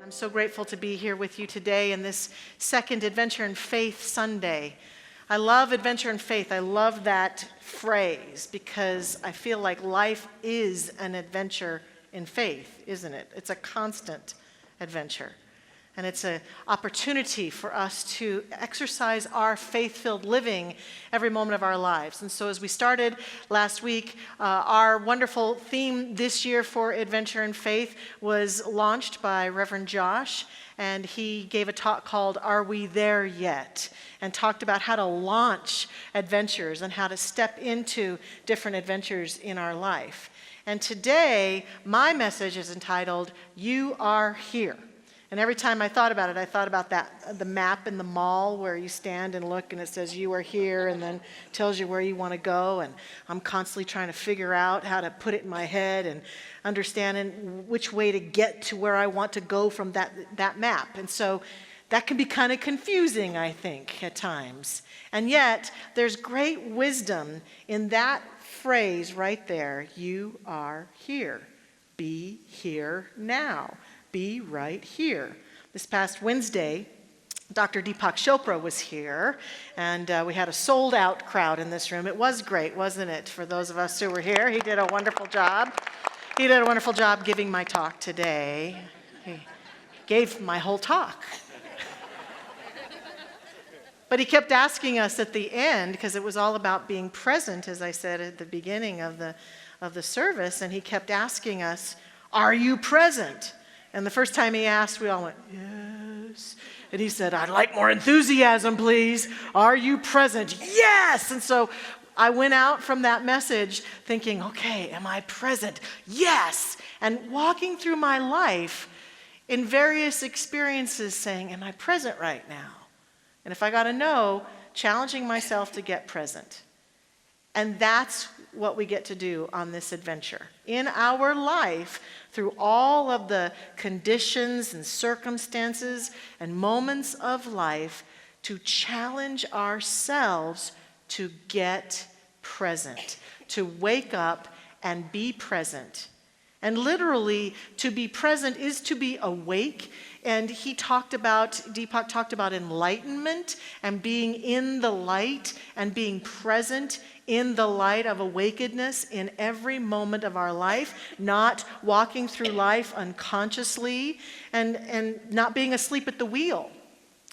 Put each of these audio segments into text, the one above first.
I'm so grateful to be here with you today in this second Adventure in Faith Sunday. I love Adventure in Faith. I love that phrase because I feel like life is an adventure in faith, isn't it? It's a constant adventure. And it's an opportunity for us to exercise our faith-filled living every moment of our lives. And so as we started last week, our wonderful theme this year for Adventure in Faith was launched by Reverend Josh. And he gave a talk called Are We There Yet? And talked about how to launch adventures and how to step into different adventures in our life. And today, my message is entitled, You Are Here. And every time I thought about it, I thought about the map in the mall where you stand and look and it says you are here and then tells you where you want to go. And I'm constantly trying to figure out how to put it in my head and understanding which way to get to where I want to go from that map. And so that can be kind of confusing, I think, at times. And yet, there's great wisdom in that phrase right there, you are here. Be here now. Be right here. This past Wednesday, Dr. Deepak Chopra was here, and we had a sold-out crowd in this room. It was great, wasn't it, for those of us who were here? He did a wonderful job. He did a wonderful job giving my talk today. He gave my whole talk. But he kept asking us at the end, because it was all about being present, as I said at the beginning of the service, and he kept asking us, are you present? And the first time he asked, we all went, yes. And he said, I'd like more enthusiasm, please. Are you present? Yes! And so I went out from that message thinking, okay, am I present? Yes! And walking through my life in various experiences saying, am I present right now? And if I got to know, challenging myself to get present. And that's what we get to do on this adventure. In our life, through all of the conditions and circumstances and moments of life, to challenge ourselves to get present, to wake up and be present. And literally, to be present is to be awake. And Deepak talked about enlightenment and being in the light and being present in the light of awakenedness in every moment of our life, not walking through life unconsciously and not being asleep at the wheel.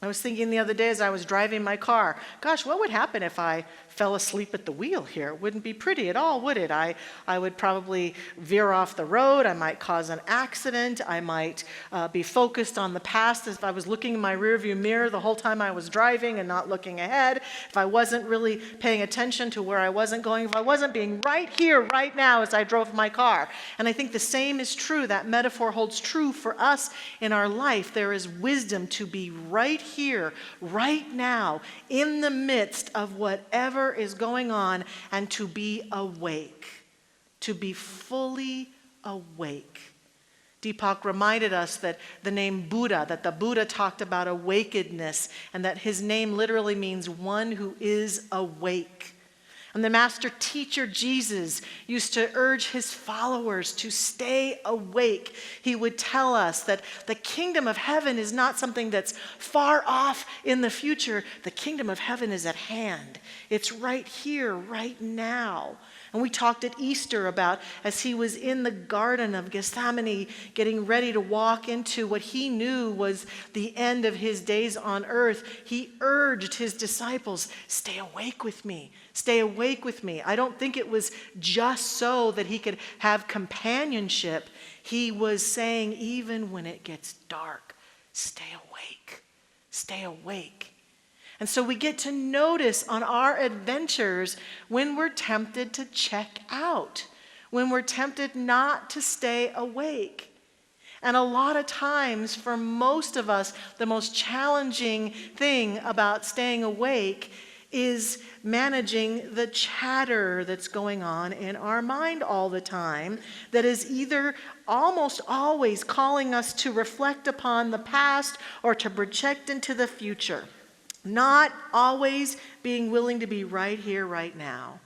I was thinking the other day as I was driving my car, gosh, what would happen if I fell asleep at the wheel here? It wouldn't be pretty at all, would it? I would probably veer off the road. I might cause an accident. I might be focused on the past as if I was looking in my rearview mirror the whole time I was driving and not looking ahead. If I wasn't really paying attention to where I wasn't going, if I wasn't being right here, right now as I drove my car. And I think the same is true. That metaphor holds true for us in our life. There is wisdom to be right here, right now, in the midst of whatever is going on, and to be awake, to be fully awake. Deepak reminded us that the name Buddha, that the Buddha talked about awakenedness, and that his name literally means one who is awake. And the master teacher Jesus used to urge his followers to stay awake. He would tell us that the kingdom of heaven is not something that's far off in the future. The kingdom of heaven is at hand. It's right here, right now. And we talked at Easter about as he was in the Garden of Gethsemane getting ready to walk into what he knew was the end of his days on earth, he urged his disciples, stay awake with me. Stay awake with me. I don't think it was just so that he could have companionship. He was saying, even when it gets dark, stay awake. Stay awake. And so we get to notice on our adventures when we're tempted to check out, when we're tempted not to stay awake. And a lot of times, for most of us, the most challenging thing about staying awake is managing the chatter that's going on in our mind all the time, that is either almost always calling us to reflect upon the past or to project into the future. Not always being willing to be right here, right now.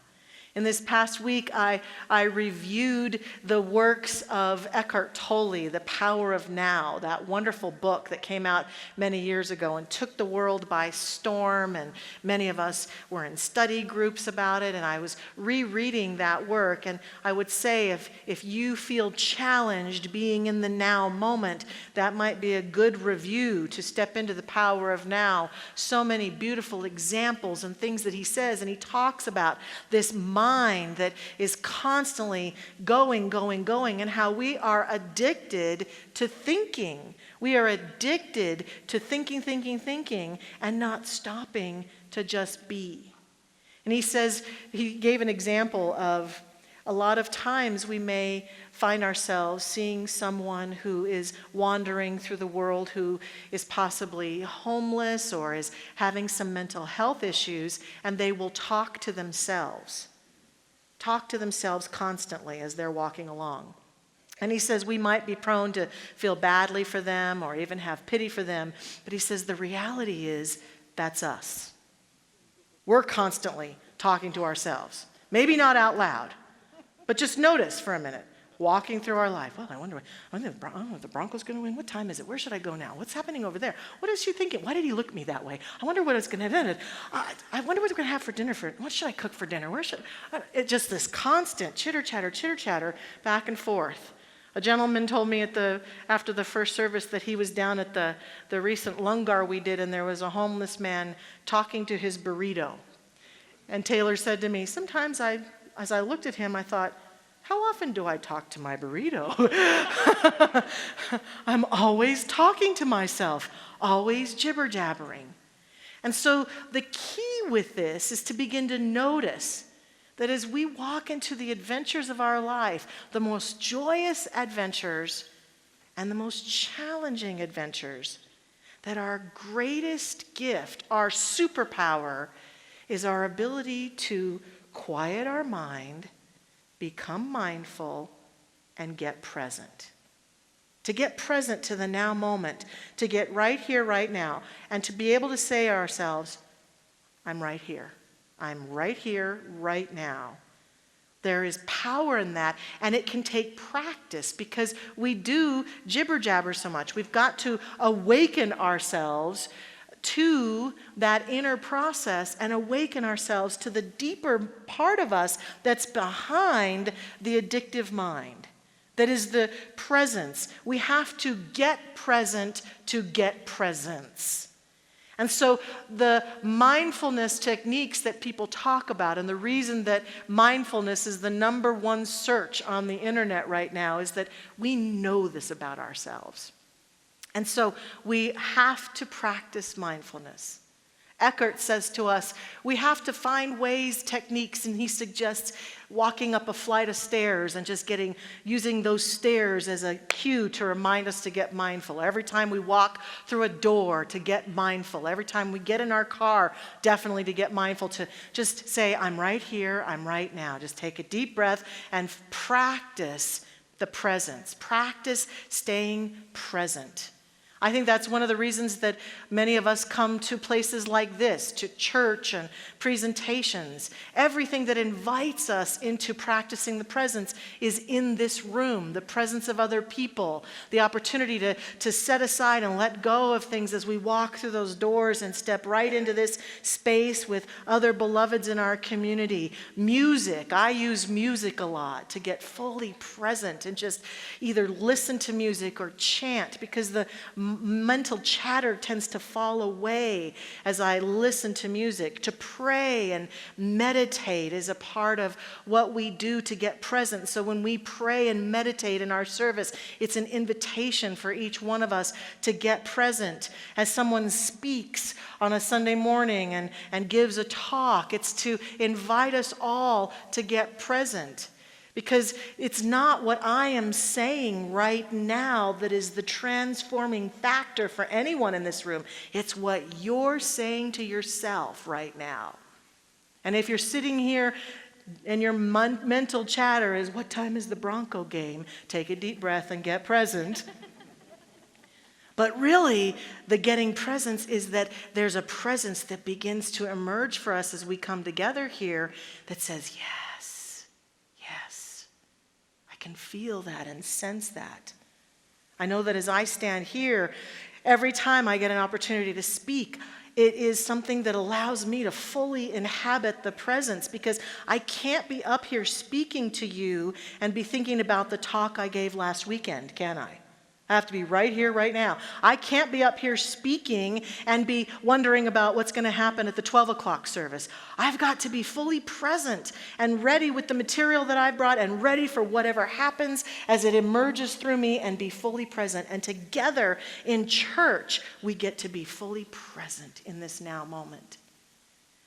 In this past week, I reviewed the works of Eckhart Tolle, The Power of Now, that wonderful book that came out many years ago and took the world by storm, and many of us were in study groups about it, and I was rereading that work, and I would say if you feel challenged being in the now moment, that might be a good review to step into the power of now. So many beautiful examples and things that he says, and he talks about this mind that is constantly going, and how we are addicted to thinking. We are addicted to thinking, and not stopping to just be. And he says, he gave an example of a lot of times we may find ourselves seeing someone who is wandering through the world, who is possibly homeless or is having some mental health issues, and they will talk to themselves constantly as they're walking along. And he says we might be prone to feel badly for them or even have pity for them, but he says the reality is that's us. We're constantly talking to ourselves. Maybe not out loud, but just notice for a minute. Walking through our life. Well, I wonder if the Broncos going to win. What time is it? Where should I go now? What's happening over there? What is she thinking? Why did he look at me that way? I wonder what it's going to do. I wonder what we're going to have for dinner. What should I cook for dinner? It's just this constant chitter chatter, back and forth. A gentleman told me after the first service that he was down at the recent Lungar we did, and there was a homeless man talking to his burrito. And Taylor said to me, sometimes as I looked at him, I thought, how often do I talk to my burrito? I'm always talking to myself, always jibber-jabbering. And so the key with this is to begin to notice that as we walk into the adventures of our life, the most joyous adventures and the most challenging adventures, that our greatest gift, our superpower, is our ability to quiet our mind, become mindful, and get present. To get present to the now moment, to get right here, right now, and to be able to say to ourselves, I'm right here. I'm right here, right now. There is power in that, and it can take practice because we do jibber-jabber so much. We've got to awaken ourselves to that inner process and awaken ourselves to the deeper part of us that's behind the addictive mind. That is the presence. We have to get present to get presence. And so the mindfulness techniques that people talk about, and the reason that mindfulness is the number one search on the internet right now, is that we know this about ourselves. And so we have to practice mindfulness. Eckhart says to us, we have to find ways, techniques, and he suggests walking up a flight of stairs and just using those stairs as a cue to remind us to get mindful. Every time we walk through a door, to get mindful. Every time we get in our car, definitely to get mindful, to just say, I'm right here, I'm right now. Just take a deep breath and practice the presence. Practice staying present. I think that's one of the reasons that many of us come to places like this, to church and presentations. Everything that invites us into practicing the presence is in this room, the presence of other people, the opportunity to set aside and let go of things as we walk through those doors and step right into this space with other beloveds in our community. Music, I use music a lot to get fully present and just either listen to music or chant, because the mental chatter tends to fall away as I listen to music. To pray and meditate is a part of what we do to get present. So when we pray and meditate in our service, it's an invitation for each one of us to get present. As someone speaks on a Sunday morning and gives a talk, it's to invite us all to get present. Because it's not what I am saying right now that is the transforming factor for anyone in this room. It's what you're saying to yourself right now. And if you're sitting here and your mental chatter is, what time is the Bronco game? Take a deep breath and get present. But really, the getting presence is that there's a presence that begins to emerge for us as we come together here that says, yes. can feel that and sense that. I know that as I stand here, every time I get an opportunity to speak, it is something that allows me to fully inhabit the presence, because I can't be up here speaking to you and be thinking about the talk I gave last weekend, can I? I have to be right here, right now. I can't be up here speaking and be wondering about what's going to happen at the 12 o'clock service. I've got to be fully present and ready with the material that I brought and ready for whatever happens as it emerges through me, and be fully present. And together in church, we get to be fully present in this now moment.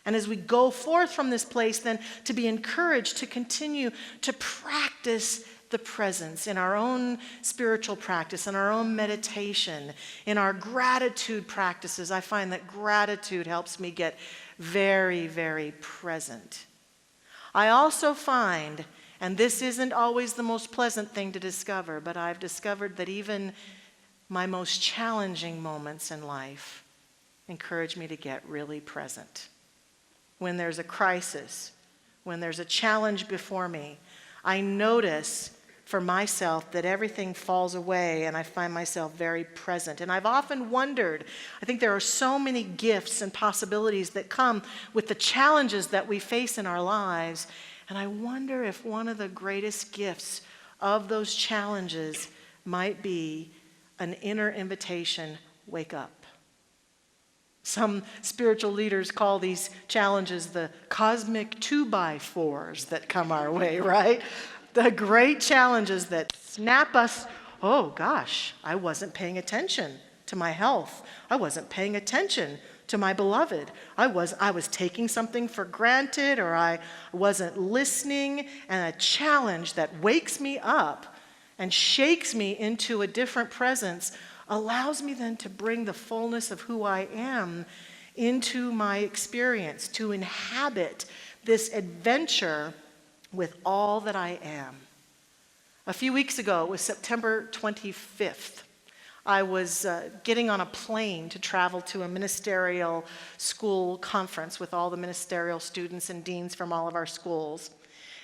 And as we go forth from this place, then to be encouraged to continue to practice the presence in our own spiritual practice, in our own meditation, in our gratitude practices. I find that gratitude helps me get very, very present. I also find, and this isn't always the most pleasant thing to discover, but I've discovered that even my most challenging moments in life encourage me to get really present. When there's a crisis, when there's a challenge before me, I notice for myself that everything falls away and I find myself very present. And I've often wondered, I think there are so many gifts and possibilities that come with the challenges that we face in our lives, and I wonder if one of the greatest gifts of those challenges might be an inner invitation, wake up. Some spiritual leaders call these challenges the cosmic 2x4s that come our way, right? The great challenges that snap us. Oh gosh, I wasn't paying attention to my health. I wasn't paying attention to my beloved. I was taking something for granted, or I wasn't listening. And a challenge that wakes me up and shakes me into a different presence allows me then to bring the fullness of who I am into my experience, to inhabit this adventure with all that I am. A few weeks ago, it was September 25th. I was getting on a plane to travel to a ministerial school conference with all the ministerial students and deans from all of our schools.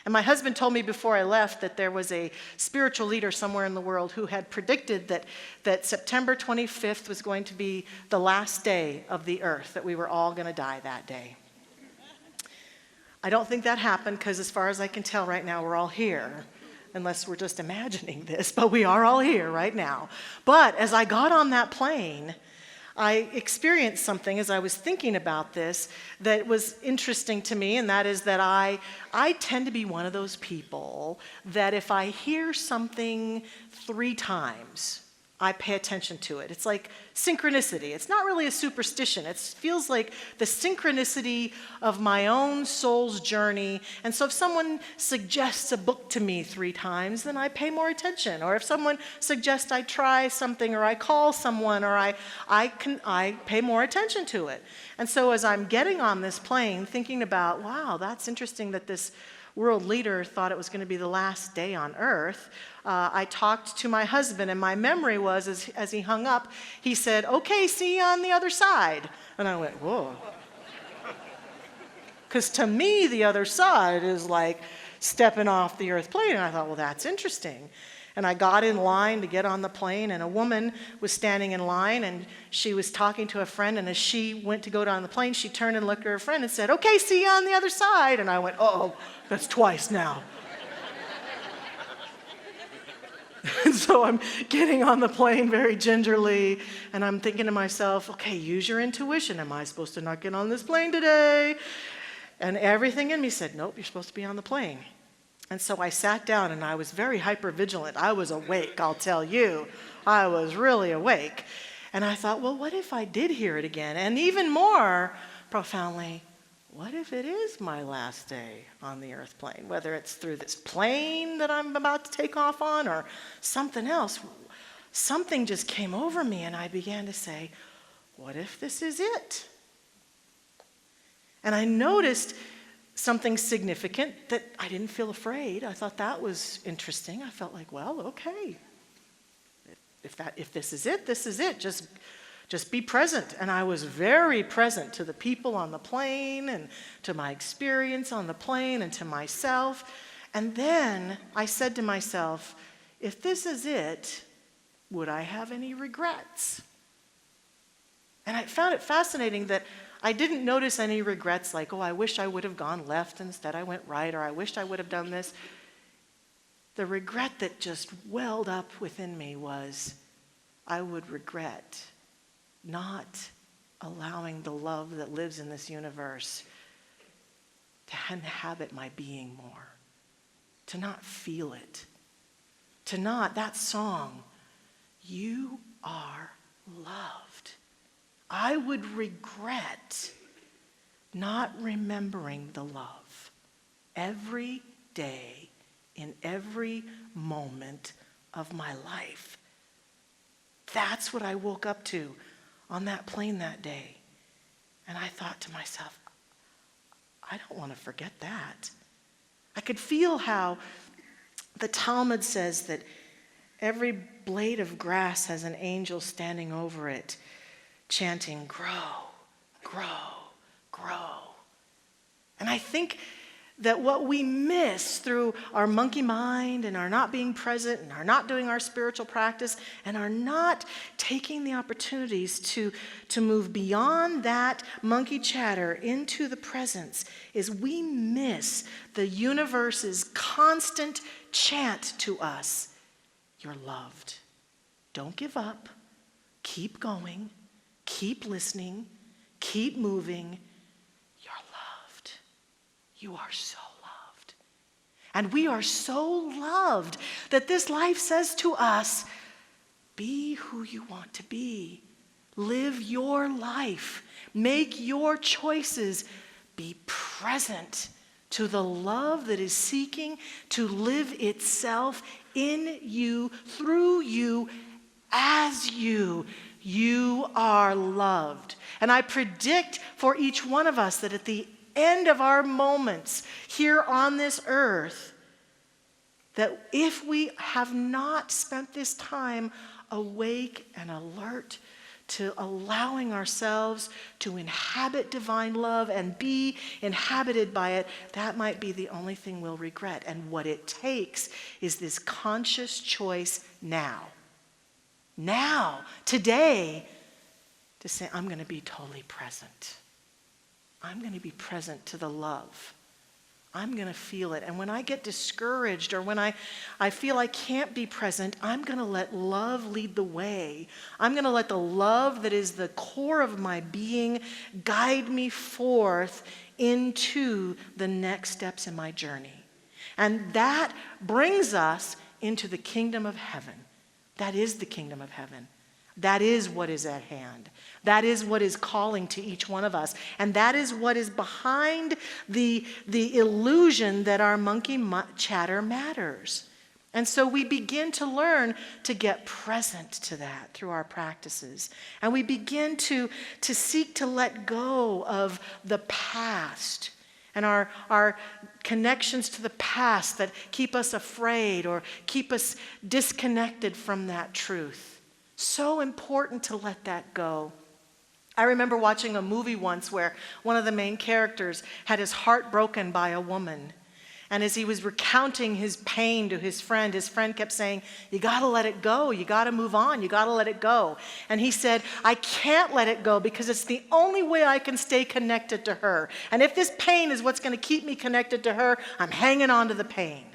And my husband told me before I left that there was a spiritual leader somewhere in the world who had predicted that September 25th was going to be the last day of the earth, that we were all going to die that day. I don't think that happened, because as far as I can tell right now, we're all here, unless we're just imagining this, but we are all here right now. But as I got on that plane, I experienced something as I was thinking about this that was interesting to me, and that is that I tend to be one of those people that if I hear something 3 times, I pay attention to it. It's like synchronicity. It's not really a superstition. It feels like the synchronicity of my own soul's journey. And so if someone suggests a book to me 3 times, then I pay more attention. Or if someone suggests I try something, or I call someone, or I pay more attention to it. And so as I'm getting on this plane thinking about, wow, that's interesting that this world leader thought it was going to be the last day on earth, I talked to my husband, and my memory was, as he hung up, he said, "Okay, see you on the other side." And I went, whoa. Because to me, the other side is like stepping off the earth plane. And I thought, well, that's interesting. And I got in line to get on the plane, and a woman was standing in line, and she was talking to a friend, and as she went to go down the plane, she turned and looked at her friend and said, "Okay, see you on the other side." And I went, uh-oh, that's twice now. And so I'm getting on the plane very gingerly, and I'm thinking to myself, okay, use your intuition. Am I supposed to not get on this plane today? And everything in me said, nope, you're supposed to be on the plane. And so I sat down, and I was very hypervigilant. I was awake, I'll tell you. I was really awake. And I thought, well, what if I did hear it again? And even more profoundly, what if it is my last day on the earth plane? Whether it's through this plane that I'm about to take off on or something else. Something just came over me, and I began to say, what if this is it? And I noticed something significant that I didn't feel afraid. I thought that was interesting. I felt like, well, okay. If this is it, this is it. Just be present. And I was very present to the people on the plane, and to my experience on the plane, and to myself. And then I said to myself, if this is it, would I have any regrets? And I found it fascinating that I didn't notice any regrets like, oh, I wish I would have gone left instead I went right, or I wished I would have done this. The regret that just welled up within me was, I would regret not allowing the love that lives in this universe to inhabit my being more, to not feel it, to not, that song, you are loved. I would regret not remembering the love every day in every moment of my life. That's what I woke up to on that plane that day. And I thought to myself, I don't want to forget that. I could feel how the Talmud says that every blade of grass has an angel standing over it, chanting, grow, grow, grow. And I think that what we miss through our monkey mind and our not being present and our not doing our spiritual practice and our not taking the opportunities to move beyond that monkey chatter into the presence is we miss the universe's constant chant to us. You're loved. Don't give up. Keep going. Keep listening. Keep moving. You're loved. You are so loved. And we are so loved that this life says to us, be who you want to be. Live your life. Make your choices. Be present to the love that is seeking to live itself in you, through you, as you. You are loved. And I predict for each one of us that at the end of our moments here on this earth, that if we have not spent this time awake and alert to allowing ourselves to inhabit divine love and be inhabited by it, that might be the only thing we'll regret. And what it takes is this conscious choice now, today, to say, I'm going to be totally present. I'm going to be present to the love. I'm going to feel it. And when I get discouraged or when I feel I can't be present, I'm going to let love lead the way. I'm going to let the love that is the core of my being guide me forth into the next steps in my journey. And that brings us into the kingdom of heaven. That is the kingdom of heaven. That is what is at hand. That is what is calling to each one of us. And that is what is behind the illusion that our monkey chatter matters. And so we begin to learn to get present to that through our practices. And we begin to seek to let go of the past and our connections to the past that keep us afraid or keep us disconnected from that truth. So important to let that go. I remember watching a movie once where one of the main characters had his heart broken by a woman. And as he was recounting his pain to his friend kept saying, you got to let it go. You got to move on. You got to let it go. And he said, I can't let it go because it's the only way I can stay connected to her. And if this pain is what's going to keep me connected to her, I'm hanging on to the pain.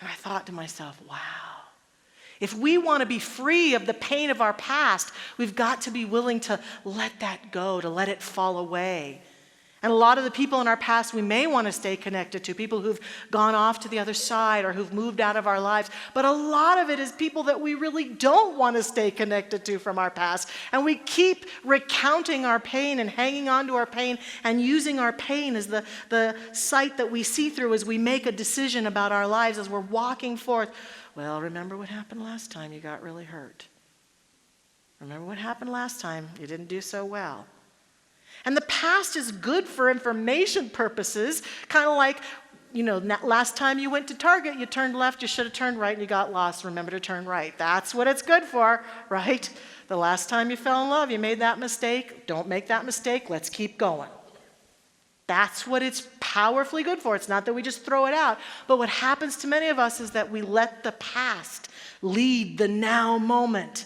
And I thought to myself, wow. If we want to be free of the pain of our past, we've got to be willing to let that go, to let it fall away. And a lot of the people in our past we may want to stay connected to, people who've gone off to the other side or who've moved out of our lives. But a lot of it is people that we really don't want to stay connected to from our past. And we keep recounting our pain and hanging on to our pain and using our pain as the sight that we see through as we make a decision about our lives as we're walking forth. Well, remember what happened last time you got really hurt. Remember what happened last time you didn't do so well. And the past is good for information purposes, kind of like, last time you went to Target, you turned left, you should have turned right, and you got lost. Remember to turn right. That's what it's good for, right? The last time you fell in love, you made that mistake. Don't make that mistake. Let's keep going. That's what it's powerfully good for. It's not that we just throw it out. But what happens to many of us is that we let the past lead the now moment.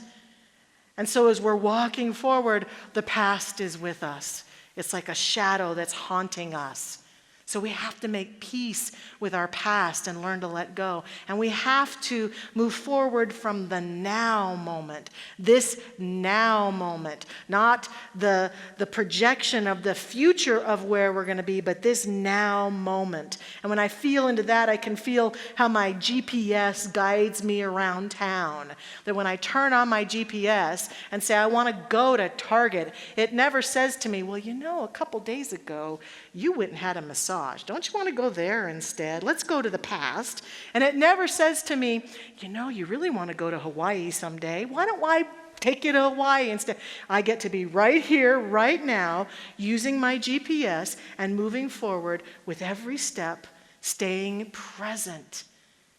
And so as we're walking forward, the past is with us. It's like a shadow that's haunting us. So we have to make peace with our past and learn to let go. And we have to move forward from the now moment, this now moment, not the projection of the future of where we're going to be, but this now moment. And when I feel into that, I can feel how my GPS guides me around town. That when I turn on my GPS and say, I want to go to Target, it never says to me, well, you know, a couple days ago, you went and had a massage. Don't you want to go there instead? Let's go to the past. And it never says to me, you know, you really want to go to Hawaii someday. Why don't I take you to Hawaii instead? I get to be right here, right now, using my GPS and moving forward with every step, staying present,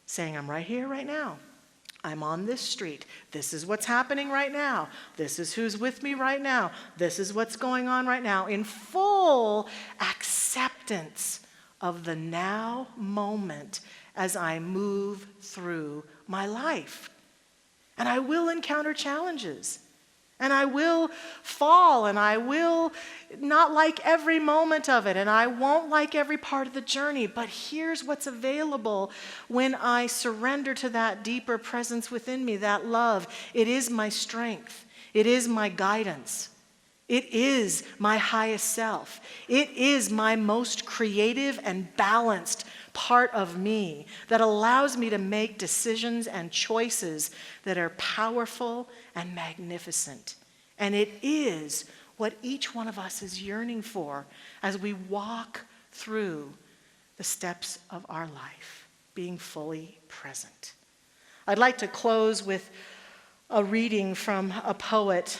saying, I'm right here, right now. I'm on this street. This is what's happening right now. This is who's with me right now. This is what's going on right now, in full acceptance of the now moment as I move through my life. And I will encounter challenges. And I will fall, and I will not like every moment of it, and I won't like every part of the journey. But here's what's available when I surrender to that deeper presence within me, that love. It is my strength. It is my guidance. It is my highest self. It is my most creative and balanced part of me that allows me to make decisions and choices that are powerful and magnificent. And it is what each one of us is yearning for as we walk through the steps of our life, being fully present. I'd like to close with a reading from a poet.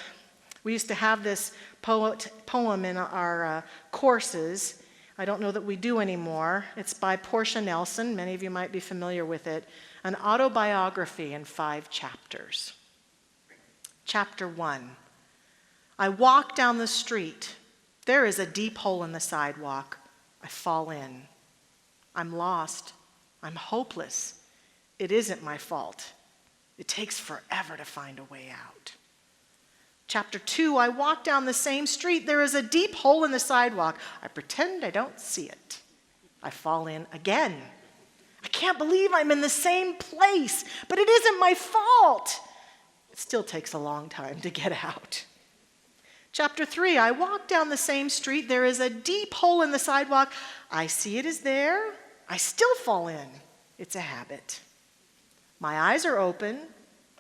We used to have this poem in our courses. I don't know that we do anymore. It's by Portia Nelson. Many of you might be familiar with it. An autobiography in 5 chapters. Chapter 1. I walk down the street. There is a deep hole in the sidewalk. I fall in. I'm lost. I'm hopeless. It isn't my fault. It takes forever to find a way out. Chapter 2, I walk down the same street. There is a deep hole in the sidewalk. I pretend I don't see it. I fall in again. I can't believe I'm in the same place, but it isn't my fault. It still takes a long time to get out. Chapter 3, I walk down the same street. There is a deep hole in the sidewalk. I see it is there. I still fall in. It's a habit. My eyes are open.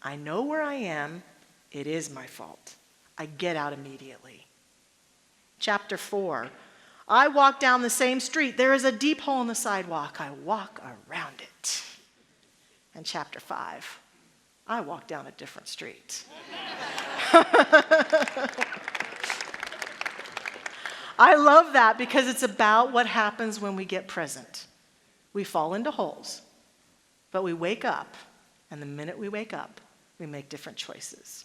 I know where I am. It is my fault. I get out immediately. Chapter 4, I walk down the same street. There is a deep hole in the sidewalk. I walk around it. And chapter 5, I walk down a different street. I love that because it's about what happens when we get present. We fall into holes, but we wake up, and the minute we wake up, we make different choices.